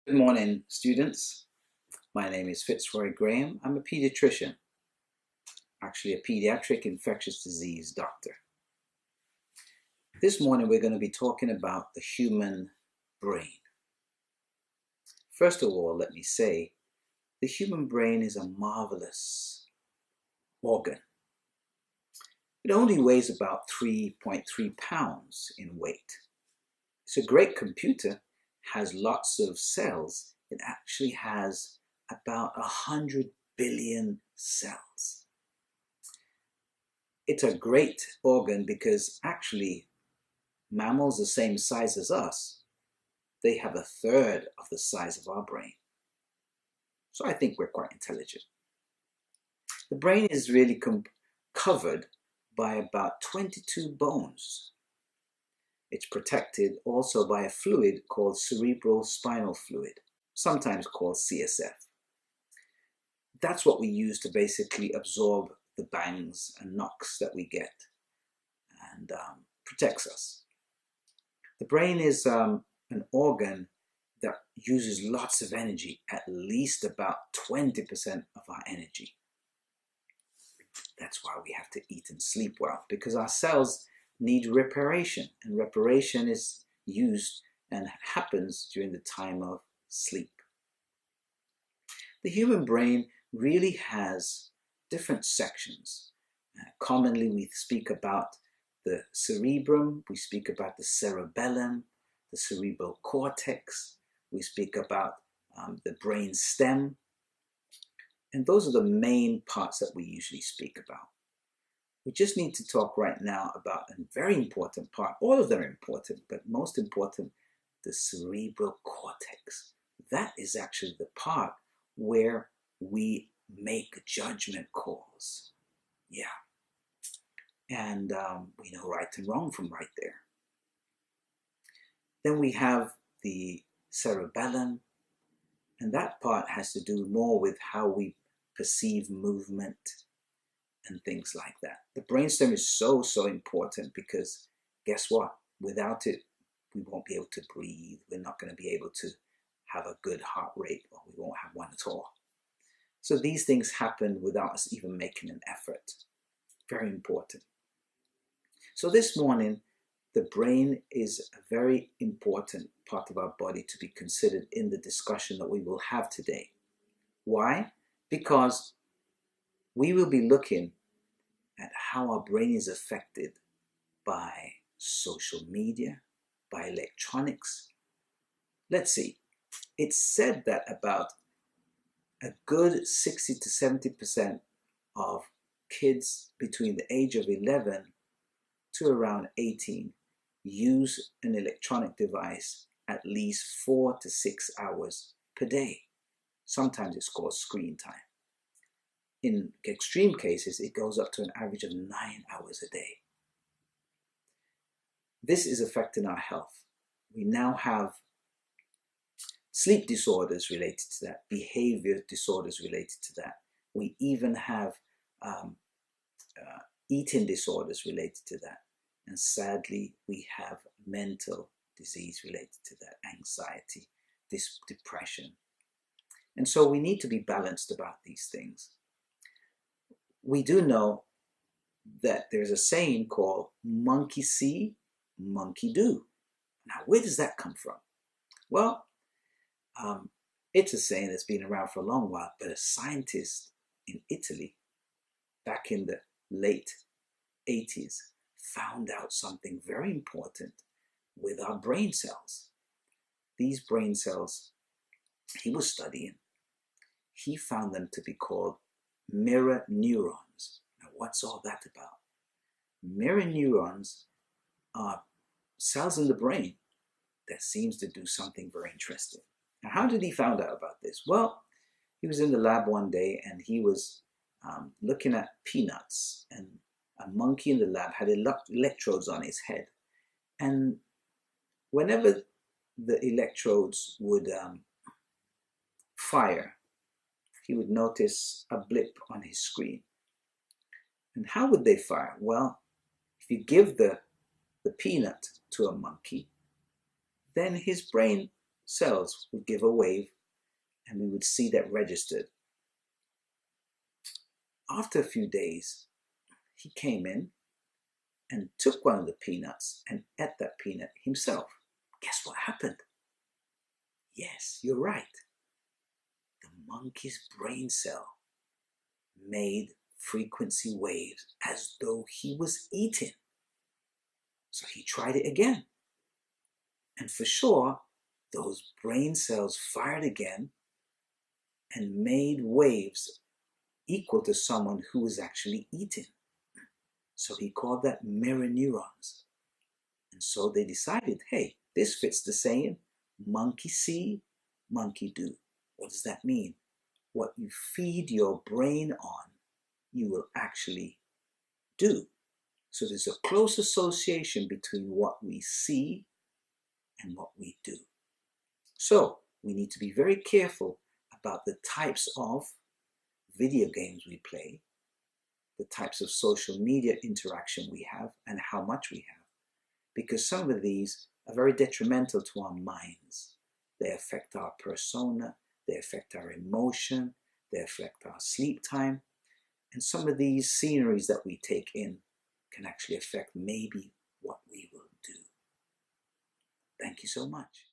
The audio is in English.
Good morning, students. My name is Fitzroy Graham. I'm a pediatrician, actually a pediatric infectious disease doctor. This morning we're going to be talking about the human brain. First of all, let me say, the human brain is a marvelous organ. It only weighs about 3.3 pounds in weight. It's a great computer, has lots of cells. It actually has about 100 billion cells. It's a great organ because actually mammals the same size as us, they have a third of the size of our brain. So I think we're quite intelligent. The brain is really covered by about 22 bones. It's protected also by a fluid called cerebral spinal fluid, sometimes called CSF. That's what we use to basically absorb the bangs and knocks that we get and protects us. The brain is an organ that uses lots of energy, at least about 20% of our energy. That's why we have to eat and sleep well, because our cells need reparation, and reparation is used and happens during the time of sleep. The human brain really has different sections. Commonly we speak about the cerebrum, we speak about the cerebellum, the cerebral cortex, we speak about the brain stem, and those are the main parts that we usually speak about. We just need to talk right now about a very important part. All of them are important, but most important, the cerebral cortex. That is actually the part where we make judgment calls. Yeah. And we know right and wrong from right there. Then we have the cerebellum, and that part has to do more with how we perceive movement and things like that. The brainstem is so important because guess what? Without it, we won't be able to breathe. We're not going to be able to have a good heart rate, or we won't have one at all. So these things happen without us even making an effort. Very important. So this morning, the brain is a very important part of our body to be considered in the discussion that we will have today. Why? Because we will be looking at how our brain is affected by social media, by electronics. Let's see. It's said that about a good 60 to 70% of kids between the age of 11 to around 18 use an electronic device at least 4 to 6 hours per day. Sometimes it's called screen time. In extreme cases, it goes up to an average of 9 hours a day. This is affecting our health. We now have sleep disorders related to that, behavior disorders related to that. We even have eating disorders related to that. And sadly, we have mental disease related to that, anxiety, depression. And so we need to be balanced about these things. We do know that there's a saying called monkey see, monkey do. Now, where does that come from? Well, it's a saying that's been around for a long while, but a scientist in Italy back in the late 80s found out something very important with our brain cells. These brain cells he was studying, he found them to be called mirror neurons. Now, what's all that about? Mirror neurons are cells in the brain that seems to do something very interesting. Now, how did he find out about this? Well, he was in the lab one day and he was looking at peanuts, and a monkey in the lab had electrodes on his head. And whenever the electrodes would fire, he would notice a blip on his screen. And how would they fire? Well, if you give the peanut to a monkey, then his brain cells would give a wave, and we would see that registered. After a few days, he came in and took one of the peanuts and ate that peanut himself. Guess what happened? Yes, you're right. The monkey's brain cell made frequency waves as though he was eating. So he tried it again. And for sure, those brain cells fired again and made waves equal to someone who was actually eating. So he called that mirror neurons. And so they decided, hey, this fits the saying, monkey see, monkey do. What does that mean? What you feed your brain on, you will actually do. So there's a close association between what we see and what we do. So we need to be very careful about the types of video games we play, the types of social media interaction we have, and how much we have. Because some of these are very detrimental to our minds. They affect our persona, they affect our emotion, they affect our sleep time. And some of these sceneries that we take in can actually affect maybe what we will do. Thank you so much.